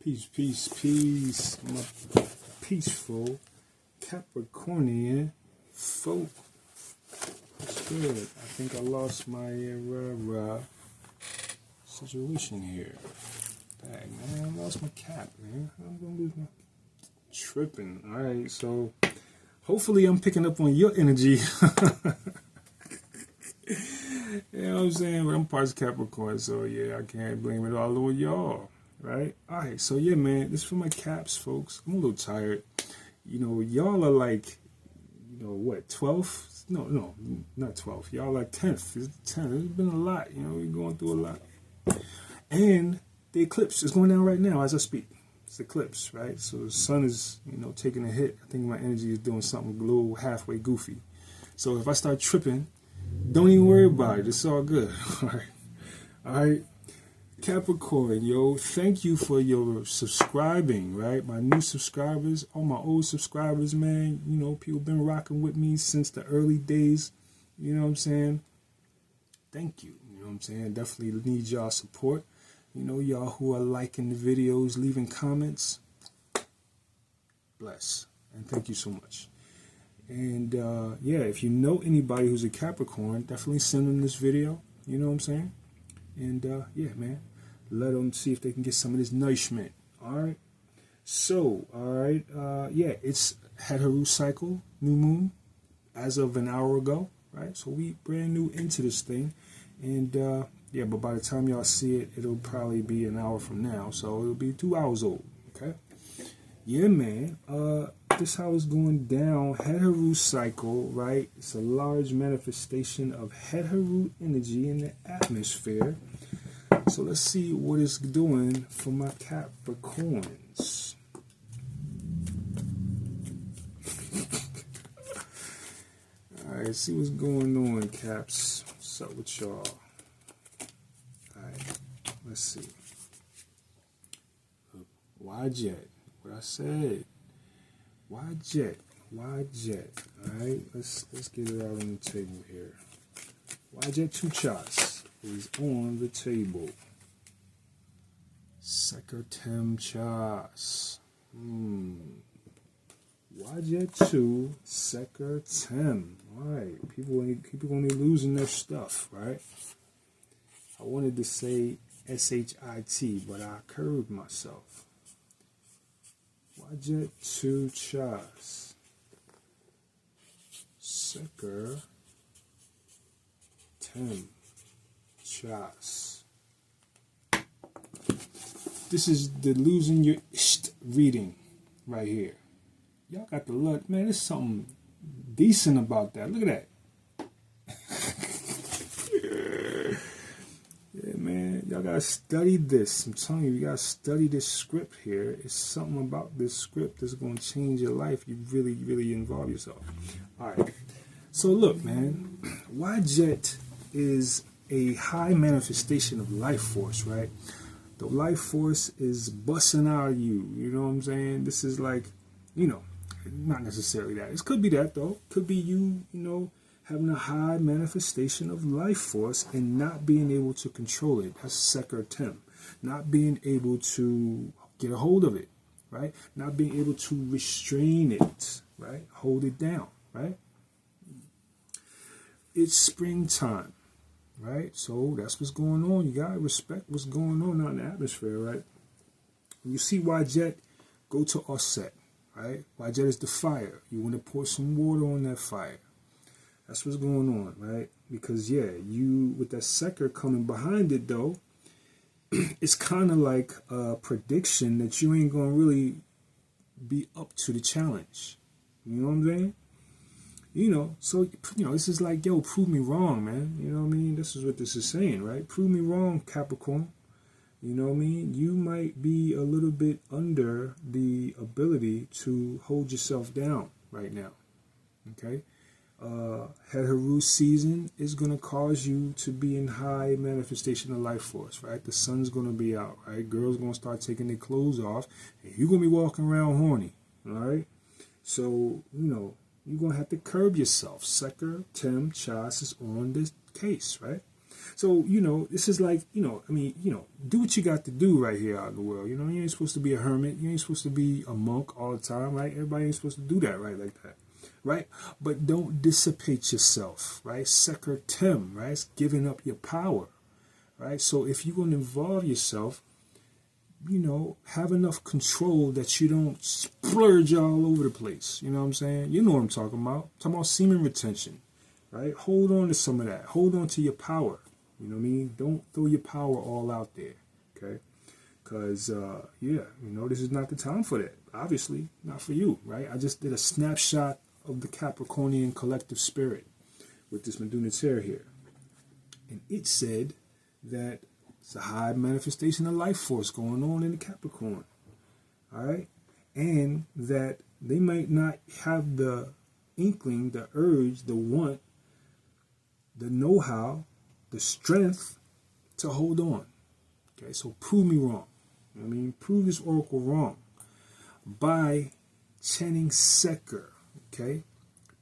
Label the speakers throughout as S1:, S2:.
S1: Peace, peace, peace. My peaceful Capricornian folk. It's good. I think I lost my situation here. Dang, man, I lost my cap, man. I'm gonna lose my tripping. All right, so hopefully I'm picking up on your energy. You know what I'm saying? I'm part of Capricorn, so yeah, I can't blame it all on y'all, right? All right, so yeah, man, this is for my caps, folks. I'm a little tired. You know, y'all are like, you know, what, 12th? No, not 12th. Y'all like 10th. It's 10th. There's been a lot. You know, we're going through a lot. And the eclipse is going down right now as I speak. It's eclipse, right? So the sun is, you know, taking a hit. I think my energy is doing something a little halfway goofy. So if I start tripping, don't even worry about it. It's all good. All right. All right. Capricorn, yo, thank you for your subscribing, right? My new subscribers, all my old subscribers, man. You know, people been rocking with me since the early days. You know what I'm saying? Thank you. You know what I'm saying? Definitely need y'all support. You know, y'all who are liking the videos, leaving comments. Bless. And thank you so much. And yeah, if you know anybody who's a Capricorn, definitely send them this video. You know what I'm saying? And yeah, man, let them see if they can get some of this nourishment. All right. So, all right. Yeah, it's Heteru cycle, new moon, as of an hour ago. Right. So we brand new into this thing. And yeah, but by the time y'all see it, it'll probably be an hour from now. So it'll be 2 hours old. Okay. Yeah, man. This how it's going down. Heteru cycle, right? It's a large manifestation of Heteru energy in the atmosphere. So let's see what it's doing for my Capricorns. Alright, let's see what's going on, Caps. What's up with y'all? Alright, let's see. Why jet? What I said. Why jet? Why jet? Alright, let's get it out on the table here. Why jet 2 charts is on the table. Secretem charts. Why jet 2 Secretem? Alright, people only losing their stuff, right? I wanted to say SHIT, but I curved myself. Jet 2 charts. Secretem charts. This is the losing your reading right here. Y'all got the luck, man. There's something decent about that. Look at that. Yeah, man, y'all gotta study this. I'm telling you, you gotta study this script here. It's something about this script that's gonna change your life. You really, really involve yourself. All right. So look, man, Y-Jet is a high manifestation of life force, right? The life force is busting out of you. You know what I'm saying? This is like, you know, not necessarily that. It could be that though. Could be you, you know, having a high manifestation of life force and not being able to control it. That's Secretem. Not being able to get a hold of it, right? Not being able to restrain it, right? Hold it down, right? It's springtime, right? So that's what's going on. You gotta respect what's going on out in the atmosphere, right? When you see Y-Jet, go to offset, right? Y-Jet is the fire. You want to pour some water on that fire. That's what's going on, right? Because, yeah, you, with that sector coming behind it, though, it's kind of like a prediction that you ain't going to really be up to the challenge. You know what I'm saying? You know, so, you know, this is like, yo, prove me wrong, man. You know what I mean? This is what this is saying, right? Prove me wrong, Capricorn. You know what I mean? You might be a little bit under the ability to hold yourself down right now, okay? Heteru season is going to cause you to be in high manifestation of life force, right? The sun's going to be out, right? Girls going to start taking their clothes off, and you're going to be walking around horny, all right? So, you know, you're going to have to curb yourself. Secretem charts is on this case, right? So, this is like, do what you got to do right here out in the world. You ain't supposed to be a hermit. You ain't supposed to be a monk all the time, right? Everybody ain't supposed to do that, right? Like that, right? But don't dissipate yourself, right? Seker Tim, right? It's giving up your power, right? So if you're going to involve yourself, have enough control that you don't splurge all over the place. You know what I'm saying? You know what I'm talking about. I'm talking about semen retention, right? Hold on to some of that. Hold on to your power. You know what I mean? Don't throw your power all out there, okay? Because, this is not the time for that. Obviously, not for you, right? I just did a snapshot of the Capricornian collective spirit with this Medunitaire here. And it said that it's a high manifestation of life force going on in the Capricorn, all right? And that they might not have the inkling, the urge, the want, the know-how, the strength to hold on. Okay, so prove me wrong. I mean, prove this oracle wrong by chanting Seker. Okay,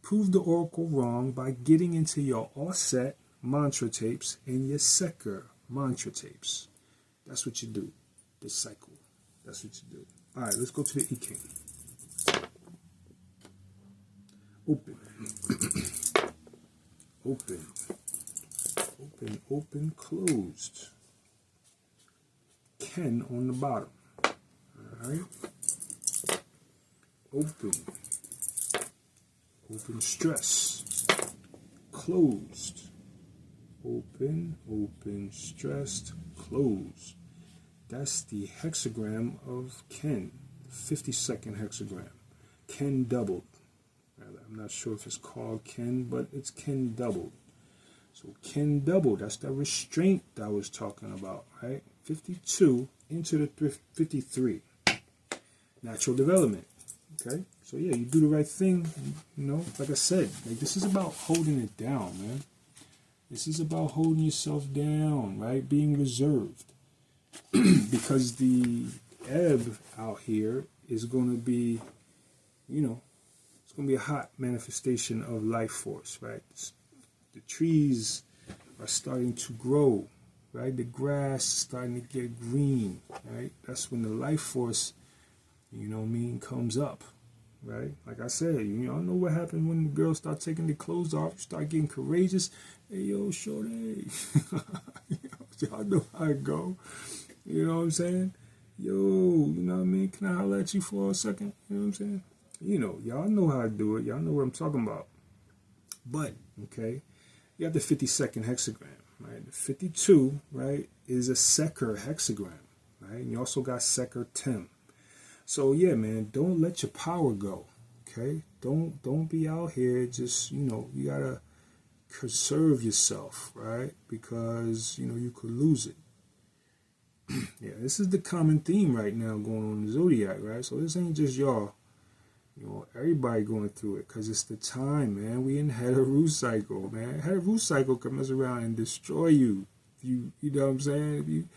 S1: prove the oracle wrong by getting into your offset mantra tapes and your Seker mantra tapes. That's what you do. This cycle. That's what you do. All right, let's go to the I Ching. Open. Open. Open, open, closed. Ken on the bottom. All right. Open. Open, stress. Closed. Open, open, stressed, closed. That's the hexagram of Ken, the 52nd hexagram. Ken doubled. I'm not sure if it's called Ken, but it's Ken doubled. So Ken doubled, that's the restraint that I was talking about, right? 52 into the 53. Natural development, okay? So yeah, you do the right thing, like I said, like this is about holding it down, man. This is about holding yourself down, right? Being reserved. Because the ebb out here is going to be, it's going to be a hot manifestation of life force, right? The trees are starting to grow, right? The grass is starting to get green, right? That's when the life force, comes up, right? Like I said, y'all know what happened when the girls start taking their clothes off, you start getting courageous. Hey, yo, shorty. Y'all know how it go. You know what I'm saying? Yo, you know what I mean? Can I holler at you for a second? You know what I'm saying? Y'all know how to do it. Y'all know what I'm talking about. But, okay, you got the 52nd hexagram, right? The 52, right, is a Seker hexagram, right? And you also got Seker Tim. So, yeah, man, don't let your power go, okay? Don't be out here just, you got to conserve yourself, right? Because, you could lose it. Yeah, this is the common theme right now going on in the Zodiac, right? So this ain't just y'all. Everybody going through it because it's the time, man. We in Heteru cycle, man. Heteru cycle can mess around and destroy you. You know what I'm saying?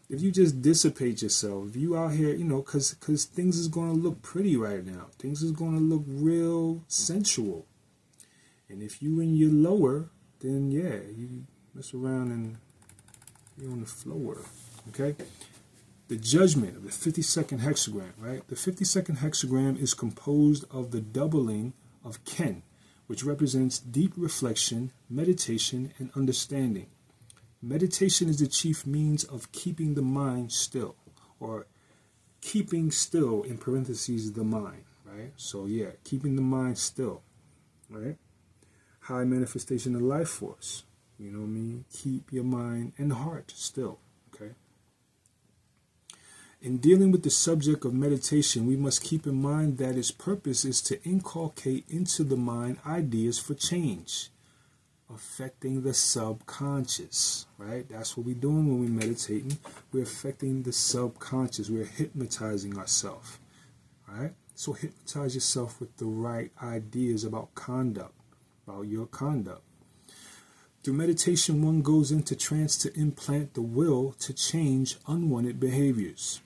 S1: If you just dissipate yourself, if you out here, because things is going to look pretty right now. Things is going to look real sensual. And if you in your lower, then yeah, you mess around and you're on the floor. Okay? The judgment of the 52nd hexagram, right? The 52nd hexagram is composed of the doubling of Ken, which represents deep reflection, meditation, and understanding. Meditation is the chief means of keeping the mind still, or keeping still, in parentheses, the mind, right? So yeah, keeping the mind still, right? High manifestation of life force, you know what I mean? Keep your mind and heart still, okay? In dealing with the subject of meditation, we must keep in mind that its purpose is to inculcate into the mind ideas for change, affecting the subconscious, right? That's what we're doing when we're meditating. We're affecting the subconscious. We're hypnotizing ourselves, right? So hypnotize yourself with the right ideas about conduct, about your conduct. Through meditation, one goes into trance to implant the will to change unwanted behaviors.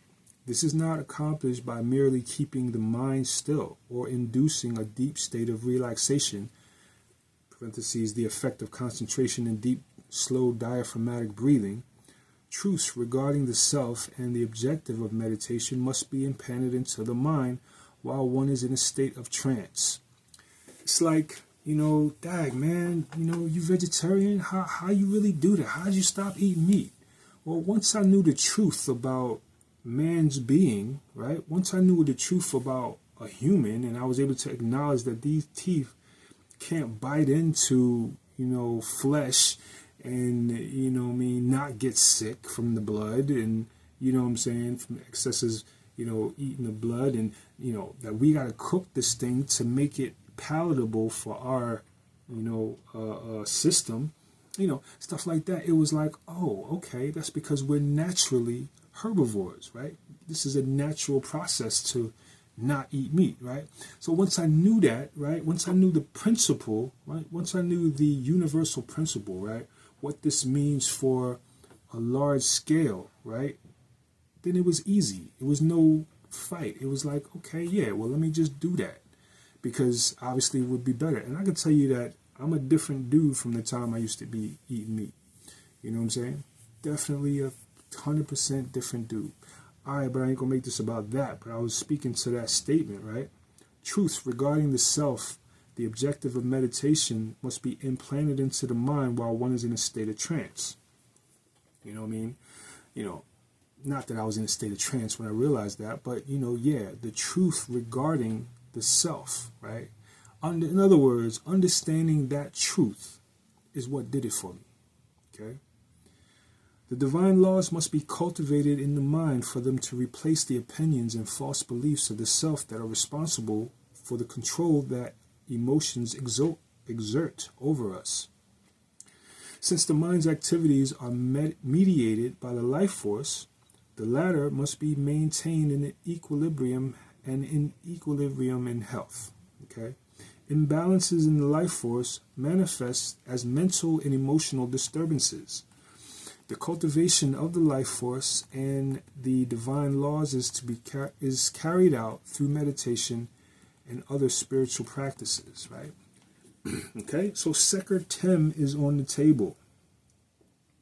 S1: This is not accomplished by merely keeping the mind still or inducing a deep state of relaxation, parentheses, the effect of concentration in deep slow diaphragmatic breathing, truths regarding the self and the objective of meditation must be implanted into the mind while one is in a state of trance. It's like, dag, man, you vegetarian? How you really do that? How'd you stop eating meat? Well, once I knew the truth about man's being, right? Once I knew the truth about a human, and I was able to acknowledge that these teeth can't bite into, flesh and, not get sick from the blood and, from excesses, eating the blood, and, that we got to cook this thing to make it palatable for our, system, stuff like that. It was like, oh, okay, that's because we're naturally herbivores, right? This is a natural process to not eat meat, right? So once I knew that, right, once I knew the principle, right, once I knew the universal principle, right, what this means for a large scale, right, then it was easy. It was no fight. It was like, okay, yeah, well, let me just do that, because obviously it would be better. And I can tell you that I'm a different dude from the time I used to be eating meat. You know what I'm saying? Definitely a 100% different dude. All right, but I ain't gonna make this about that. But I was speaking to that statement, right? Truths regarding the self, the objective of meditation, must be implanted into the mind while one is in a state of trance. You know what I mean? Not that I was in a state of trance when I realized that, but, the truth regarding the self, right? In other words, understanding that truth is what did it for me, okay? The divine laws must be cultivated in the mind for them to replace the opinions and false beliefs of the self that are responsible for the control that emotions exert over us. Since the mind's activities are mediated by the life force, the latter must be maintained in equilibrium in health. Okay? Imbalances in the life force manifest as mental and emotional disturbances. The cultivation of the life force and the divine laws is carried out through meditation and other spiritual practices, right? Okay, so Seker Tem is on the table,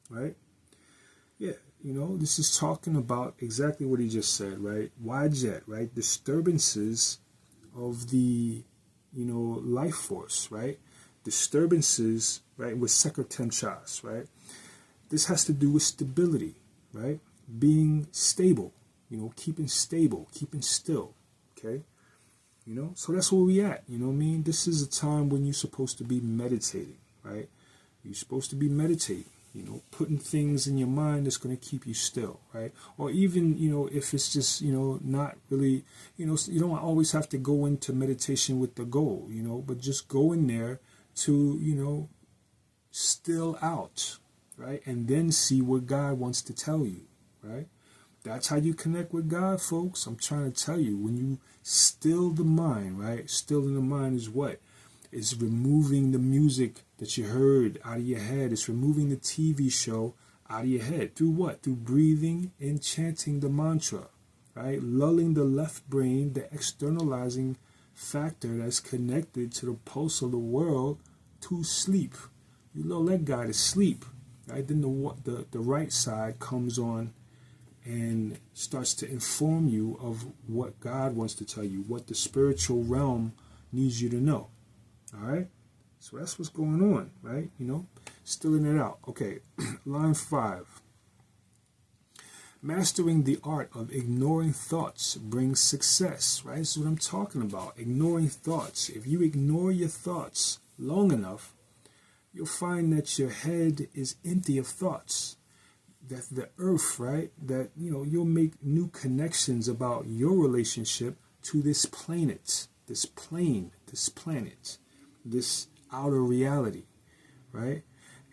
S1: right? Yeah, this is talking about exactly what he just said, right? Wajet, right? Disturbances of the, life force, right? Disturbances, right, with Seker Tem Chas, right? This has to do with stability, right? Being stable, keeping stable, keeping still, okay? So that's where we at, you know what I mean? This is a time when you're supposed to be meditating, right? You're supposed to be meditating, putting things in your mind that's going to keep you still, right? Or even, if it's just, not really, you don't always have to go into meditation with the goal, but just go in there to, still out, right? And then see what God wants to tell you, right? That's how you connect with God, folks. I'm trying to tell you, when you still the mind, right? Still in the mind is what? It's removing the music that you heard out of your head. It's removing the TV show out of your head. Through what? Through breathing and chanting the mantra, right? Lulling the left brain, the externalizing factor that's connected to the pulse of the world, to sleep. You lull that guy to sleep, right? Then the right side comes on and starts to inform you of what God wants to tell you, what the spiritual realm needs you to know. All right? So that's what's going on, right? Stilling it out. Okay, line 5. Mastering the art of ignoring thoughts brings success, right? This is what I'm talking about, ignoring thoughts. If you ignore your thoughts long enough, you'll find that your head is empty of thoughts. That the earth, right, that, you'll make new connections about your relationship to this planet, this plane, this planet, this outer reality, right?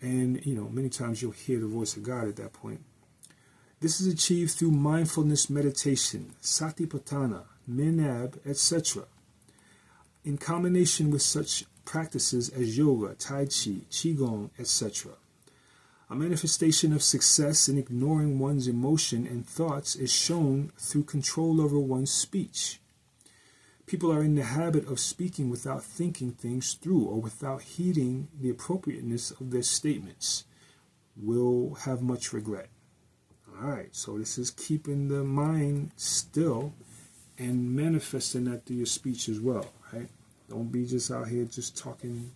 S1: And, many times you'll hear the voice of God at that point. This is achieved through mindfulness meditation, satipatthana, menab, etc. in combination with such practices as yoga, tai chi, qigong, etc. A manifestation of success in ignoring one's emotion and thoughts is shown through control over one's speech. People are in the habit of speaking without thinking things through or without heeding the appropriateness of their statements. will have much regret. All right, so this is keeping the mind still and manifesting that through your speech as well, right? Don't be just out here just talking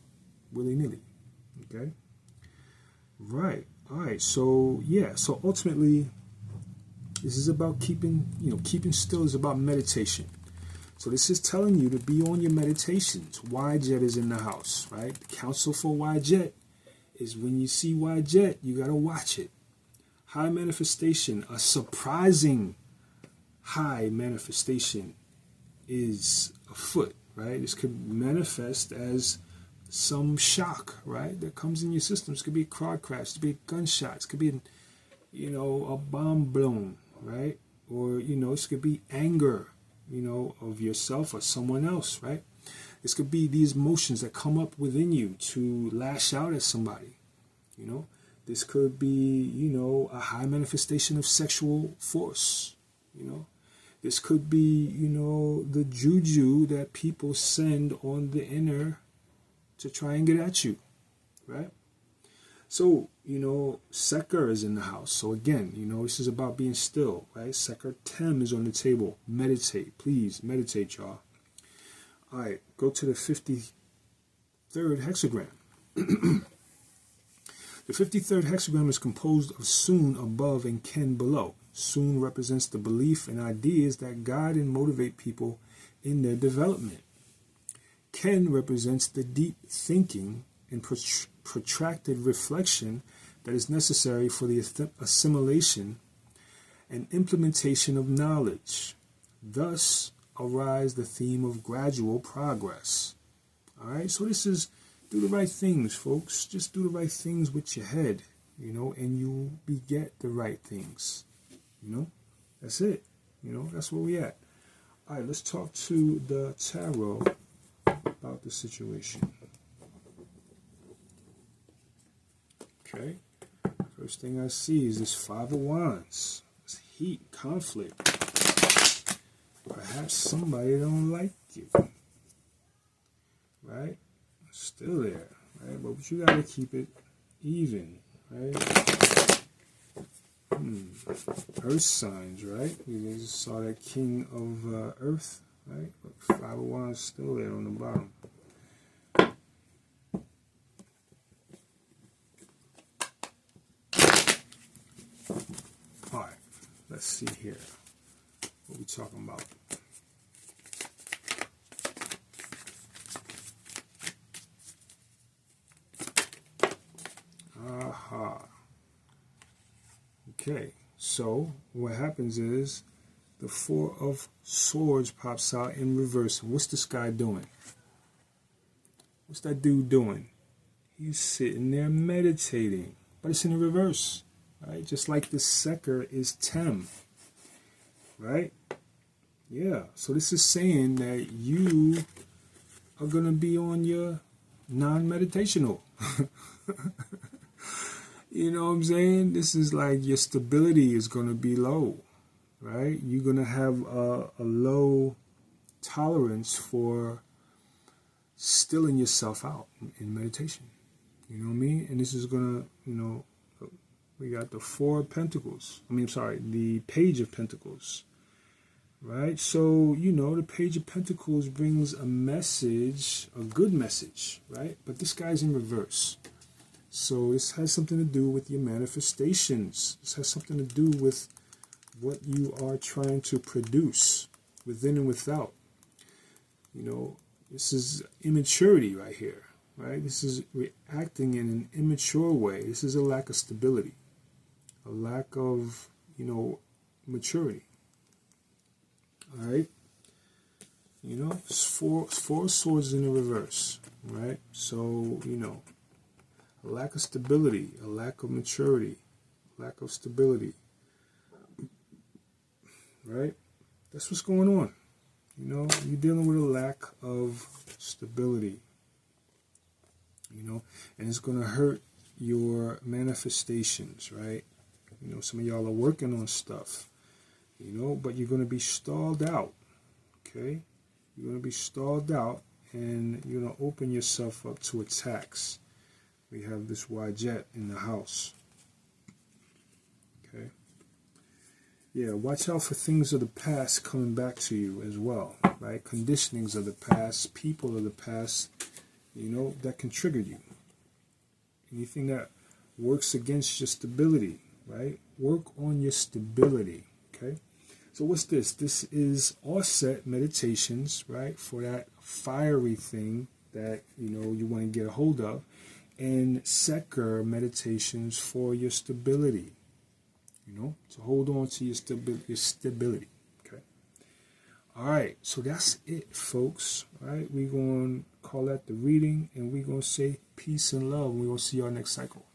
S1: willy-nilly, okay? Right, all right, so yeah, so ultimately, this is about keeping still is about meditation. So this is telling you to be on your meditations. Jet is in the house, right? The counsel for Jet is when you see Jet, you got to watch it. High manifestation, a surprising high manifestation is afoot, right? This could manifest as some shock, right, that comes in your system. This could be a car crash, it could be gunshots, it could be, a bomb blown, right? Or, this could be anger, of yourself or someone else, right? This could be these emotions that come up within you to lash out at somebody, This could be, a high manifestation of sexual force, This could be, the juju that people send on the inner to try and get at you, right? So, Seker is in the house. So again, this is about being still, right? Seker Tem is on the table. Meditate. Please meditate, y'all. All right, go to the 53rd hexagram. The 53rd hexagram is composed of Sun above and Ken below. Sun represents the belief and ideas that guide and motivate people in their development. Ken represents the deep thinking and protracted reflection that is necessary for the assimilation and implementation of knowledge. Thus arise the theme of gradual progress. All right, so this is do the right things, folks. Just do the right things with your head, and you beget the right things. That's it. That's where we at. All right, let's talk to the tarot about the situation. Okay, first thing I see is this Five of Wands. This heat, conflict. Perhaps somebody don't like you. Right? Still there. Right? But you gotta keep it even. Right? Earth signs, right? We just saw that King of Earth, right? But Five of Wands still there on the bottom. All right, let's see here. What we talking about? Aha. Okay, so what happens is the Four of Swords pops out in reverse. And what's this guy doing? What's that dude doing? He's sitting there meditating, but it's in the reverse, right? Just like the Seker is Tem, right? Yeah, so this is saying that you are going to be on your non-meditational. You know what I'm saying? This is like your stability is going to be low, right? You're going to have a low tolerance for stilling yourself out in meditation. You know what I mean? And this is going to, we got the Four of Pentacles. The Page of Pentacles, right? So, the Page of Pentacles brings a message, a good message, right? But this guy's in reverse. So this has something to do with your manifestations. This has something to do with what you are trying to produce within and without. This is immaturity right here, right? This is reacting in an immature way. This is a lack of stability, a lack of, maturity. All right? It's four swords in the reverse, right? So, a lack of stability, a lack of maturity, lack of stability, right? That's what's going on. You're dealing with a lack of stability, and it's going to hurt your manifestations, right? Some of y'all are working on stuff, but you're going to be stalled out, okay? You're going to be stalled out, and you're going to open yourself up to attacks. We have this Jet in the house, Yeah, watch out for things of the past coming back to you as well, right? Conditionings of the past, people of the past, you know, that can trigger you. Anything that works against your stability, right? Work on your stability, okay? So what's this? This is offset meditations, right? For that fiery thing that, you know, you want to get a hold of. And Seker meditations for your stability, you know, to hold on to your stability, okay? All right, so that's it, folks, all right? We're going to call that the reading, and we're going to say peace and love. We're going to see y'all next cycle.